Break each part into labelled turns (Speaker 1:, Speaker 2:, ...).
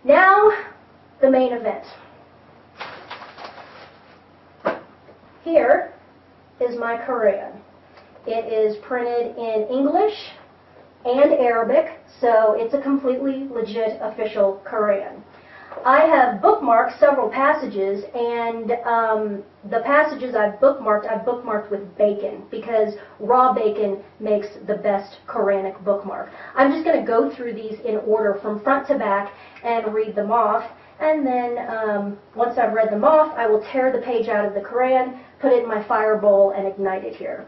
Speaker 1: Now, the main event. Here is my Qur'an. It is printed in English and Arabic, so it's a completely legit official Qur'an. I have bookmarked several passages, and the passages I've bookmarked with bacon, because raw bacon makes the best Quranic bookmark. I'm just going to go through these in order from front to back and read them off, and then once I've read them off, I will tear the page out of the Qur'an, put it in my fire bowl, and ignite it here.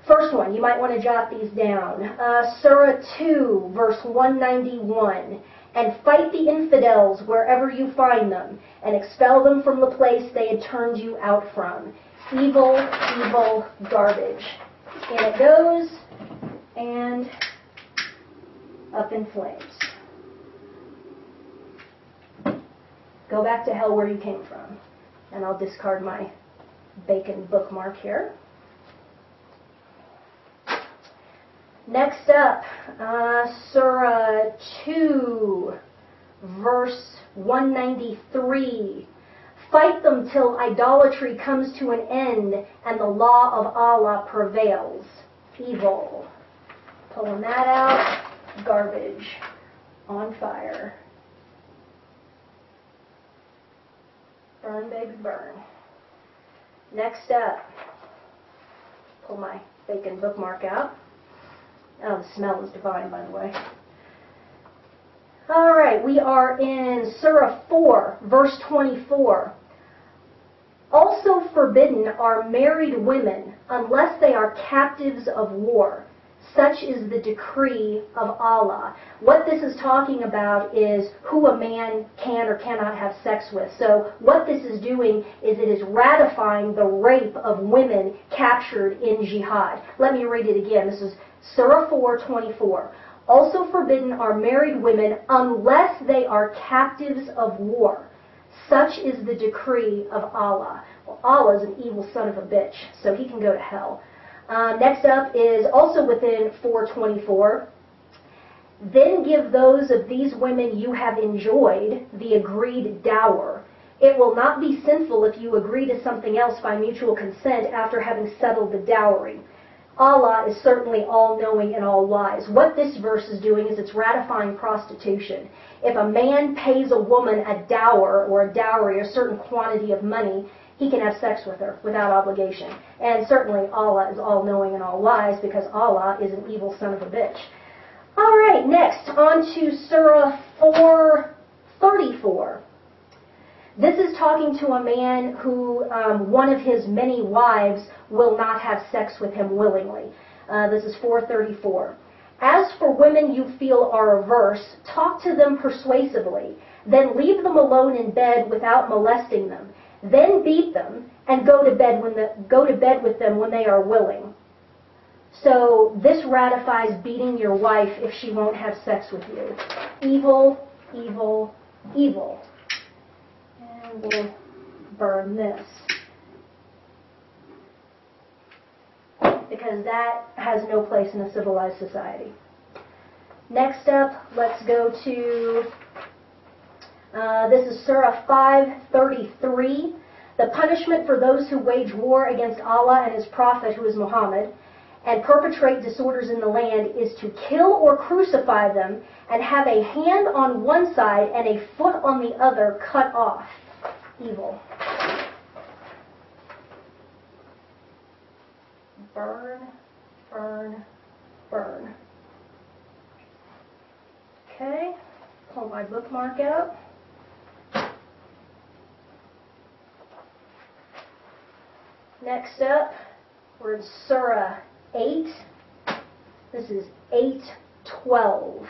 Speaker 1: First one, you might want to jot these down. Surah 2, verse 191. And fight the infidels wherever you find them, and expel them from the place they had turned you out from. Evil, evil, garbage. In it goes, and up in flames. Go back to hell where you came from. And I'll discard my bacon bookmark here. Next up, Surah 2, verse 193. Fight them till idolatry comes to an end and the law of Allah prevails. Evil. Pulling that out. Garbage. On fire. Burn, baby, burn. Next up, pull my bacon bookmark out. Oh, the smell is divine, by the way. All right, we are in Surah 4, verse 24. Also forbidden are married women unless they are captives of war. Such is the decree of Allah. What this is talking about is who a man can or cannot have sex with. So what this is doing is it is ratifying the rape of women captured in jihad. Let me read it again. This is Surah 4:24. Also forbidden are married women unless they are captives of war. Such is the decree of Allah. Well, Allah is an evil son of a bitch, so he can go to hell. Next up is also within 4:24. Then give those of these women you have enjoyed the agreed dower. It will not be sinful if you agree to something else by mutual consent after having settled the dowry. Allah is certainly all-knowing and all-wise. What this verse is doing is it's ratifying prostitution. If a man pays a woman a dower or a dowry, a certain quantity of money, he can have sex with her without obligation. And certainly Allah is all-knowing and all-wise because Allah is an evil son of a bitch. All right, next, on to Surah 4:34. This is talking to a man who one of his many wives will not have sex with him willingly. This is 4:34. As for women you feel are averse, talk to them persuasively. Then leave them alone in bed without molesting them. Then beat them and go to bed with them when they are willing. So this ratifies beating your wife if she won't have sex with you. Evil, evil, evil. And we'll burn this, because that has no place in a civilized society. Next up, let's go to, this is Surah 5:33. The punishment for those who wage war against Allah and His Prophet, who is Muhammad, and perpetrate disorders in the land is to kill or crucify them and have a hand on one side and a foot on the other cut off. Evil. Burn, burn, burn. Okay, pull my bookmark out. Next up, we're in Surah 8. This is 8:12.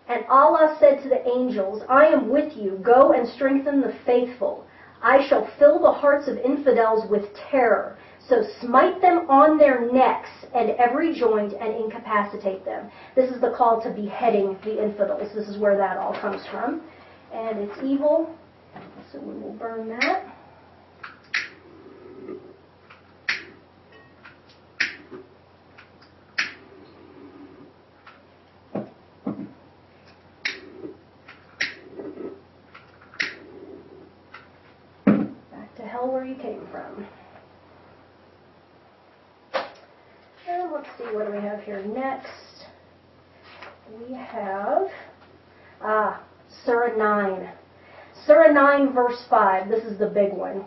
Speaker 1: And Allah said to the angels, I am with you. Go and strengthen the faithful. I shall fill the hearts of infidels with terror. So smite them on their necks and every joint and incapacitate them. This is the call to beheading the infidels. This is where that all comes from. And it's evil. So we will burn that. you came from. And let's see, what do we have here next? We have Surah 9. Surah 9, verse 5. This is the big one.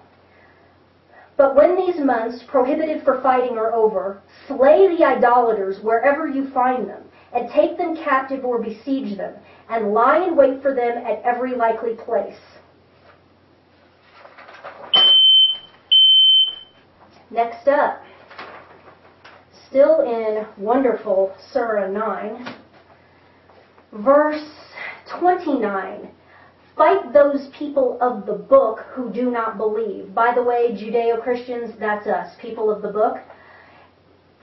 Speaker 1: But when these months prohibited for fighting are over, slay the idolaters wherever you find them, and take them captive or besiege them, and lie in wait for them at every likely place. Next up, still in wonderful Surah 9, verse 29. Fight those people of the book who do not believe. By the way, Judeo-Christians, that's us, people of the book.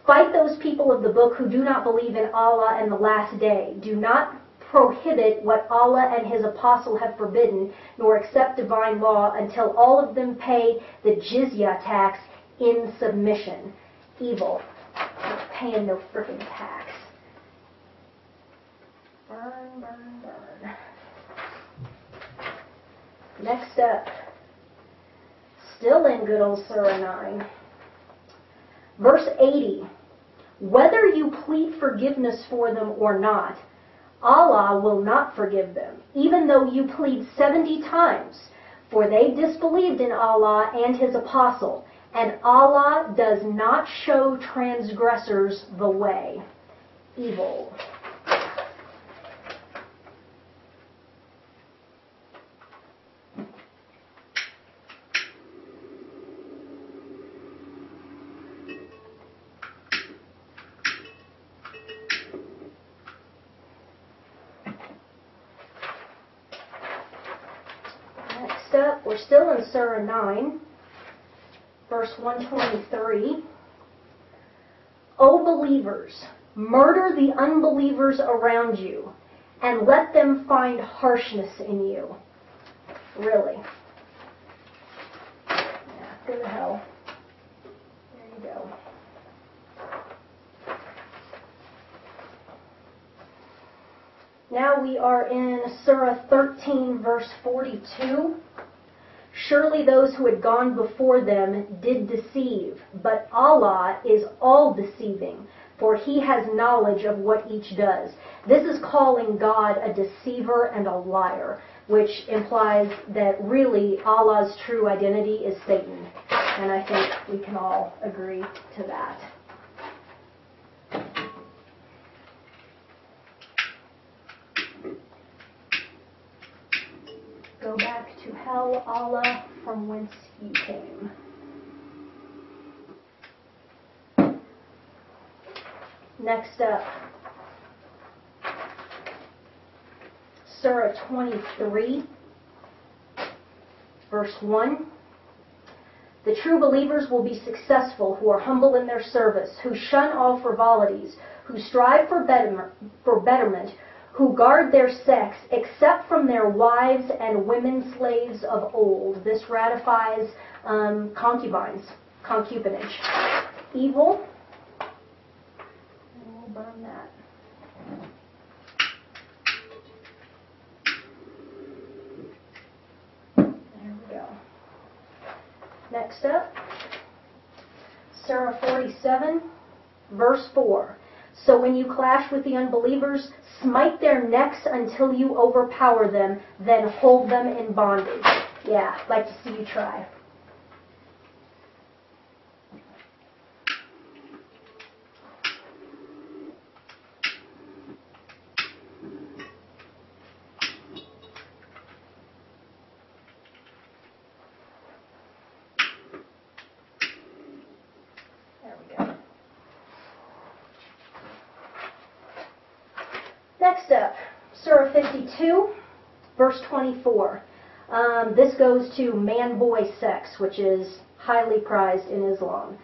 Speaker 1: Fight those people of the book who do not believe in Allah and the last day. Do not prohibit what Allah and His apostle have forbidden, nor accept divine law until all of them pay the jizya tax in submission. Evil. Not paying no frickin' tax. Burn, burn, burn. Next up, still in good old Surah 9, verse 80. Whether you plead forgiveness for them or not, Allah will not forgive them, even though you plead 70 times, for they disbelieved in Allah and His apostle, and Allah does not show transgressors the way. Evil. Next up, we're still in Surah 9, verse 123. O believers, murder the unbelievers around you, and let them find harshness in you. Really. Yeah, go to hell. There you go. Now we are in Surah 13, verse 42. Surely those who had gone before them did deceive, but Allah is all-deceiving, for He has knowledge of what each does. This is calling God a deceiver and a liar, which implies that really Allah's true identity is Satan. And I think we can all agree to that. Go back to hell, Allah, from whence you came. Next up, Surah 23, verse 1. The true believers will be successful who are humble in their service, who shun all frivolities, who strive for betterment, who guard their sex, except from their wives and women slaves of old. This ratifies concubinage. Evil. And we'll burn that. There we go. Next up, Surah 47, verse 4. So when you clash with the unbelievers, smite their necks until you overpower them, then hold them in bondage. Yeah, I'd like to see you try. There we go. Next up, Surah 52, verse 24. This goes to man-boy sex, which is highly prized in Islam.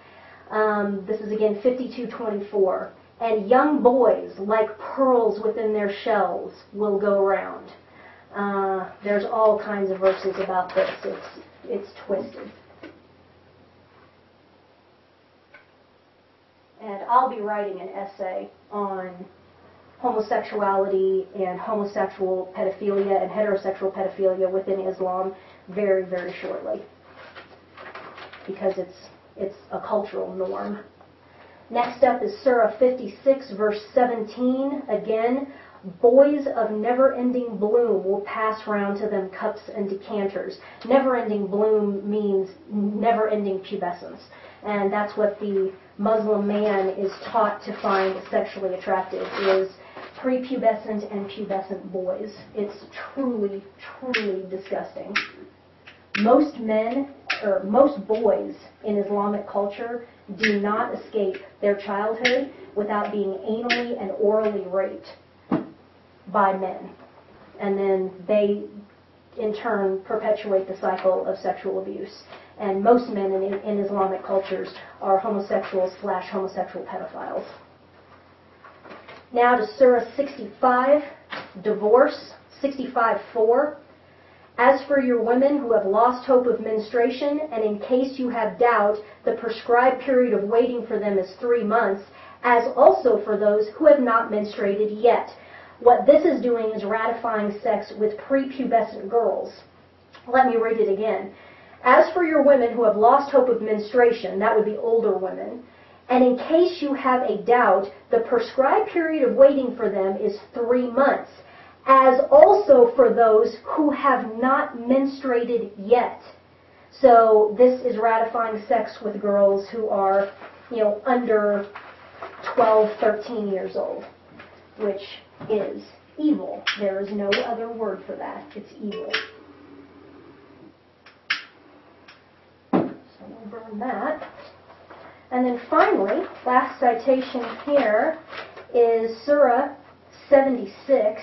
Speaker 1: This is again 52:24. And young boys, like pearls within their shells, will go around. There's all kinds of verses about this. It's twisted. And I'll be writing an essay on homosexuality and homosexual pedophilia and heterosexual pedophilia within Islam very, very shortly. because it's a cultural norm. Next up is Surah 56, verse 17. Again, boys of never-ending bloom will pass round to them cups and decanters. Never-ending bloom means never-ending pubescence. And that's what the Muslim man is taught to find sexually attractive, is prepubescent and pubescent boys. It's truly, truly disgusting. Most men, or most boys in Islamic culture do not escape their childhood without being anally and orally raped by men. And then they, in turn, perpetuate the cycle of sexual abuse. And most men in Islamic cultures are homosexuals / homosexual pedophiles. Now to Surah 65, divorce, 65:4. As for your women who have lost hope of menstruation, and in case you have doubt, the prescribed period of waiting for them is 3 months, as also for those who have not menstruated yet. What this is doing is ratifying sex with prepubescent girls. Let me read it again. As for your women who have lost hope of menstruation, that would be older women, and in case you have a doubt, the prescribed period of waiting for them is 3 months, as also for those who have not menstruated yet. So this is ratifying sex with girls who are, under 12, 13 years old, which is evil. There is no other word for that. It's evil. So we'll burn that. And then finally, last citation here is Surah 76,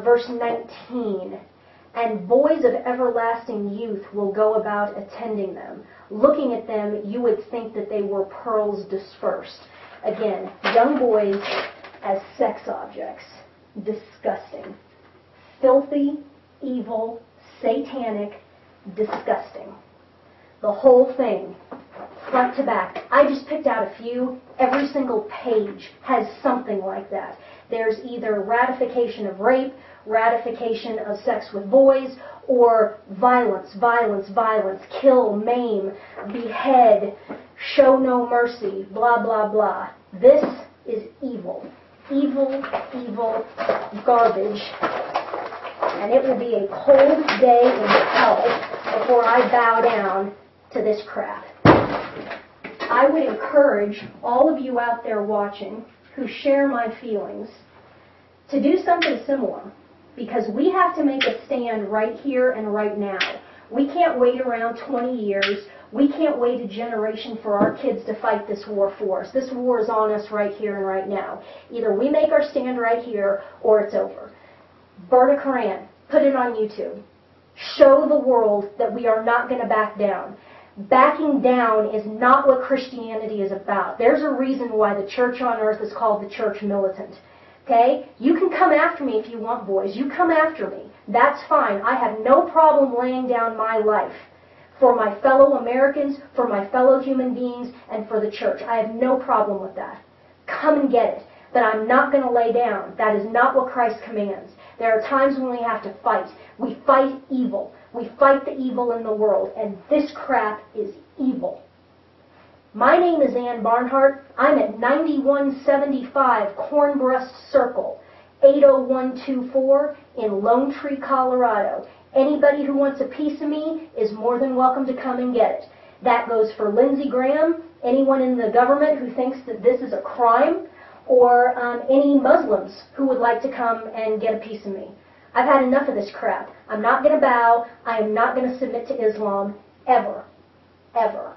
Speaker 1: verse 19. And boys of everlasting youth will go about attending them. Looking at them, you would think that they were pearls dispersed. Again, young boys as sex objects. Disgusting. Filthy, evil, satanic, disgusting. The whole thing, front to back. I just picked out a few. Every single page has something like that. There's either ratification of rape, ratification of sex with boys, or violence, violence, violence, kill, maim, behead, show no mercy, blah, blah, blah. This is evil. Evil, evil garbage. And it will be a cold day in hell before I bow down to this crap. I would encourage all of you out there watching who share my feelings to do something similar, because we have to make a stand right here and right now. We can't wait around 20 years. We can't wait a generation for our kids to fight this war for us. This war is on us right here and right now. Either we make our stand right here or it's over. Burn a Qur'an. Put it on YouTube. Show the world that we are not going to back down. Backing down is not what Christianity is about. There's a reason why the church on earth is called the church militant. Okay? You can come after me if you want, boys. You come after me. That's fine. I have no problem laying down my life for my fellow Americans, for my fellow human beings, and for the church. I have no problem with that. Come and get it. But I'm not going to lay down. That is not what Christ commands. There are times when we have to fight. We fight evil. We fight the evil in the world, and this crap is evil. My name is Barnhardt. I'm at 9175 Cornbreast Circle, 80124 in Lone Tree, Colorado. Anybody who wants a piece of me is more than welcome to come and get it. That goes for Lindsey Graham, anyone in the government who thinks that this is a crime, or any Muslims who would like to come and get a piece of me. I've had enough of this crap. I'm not going to bow. I am not going to submit to Islam, ever. Ever.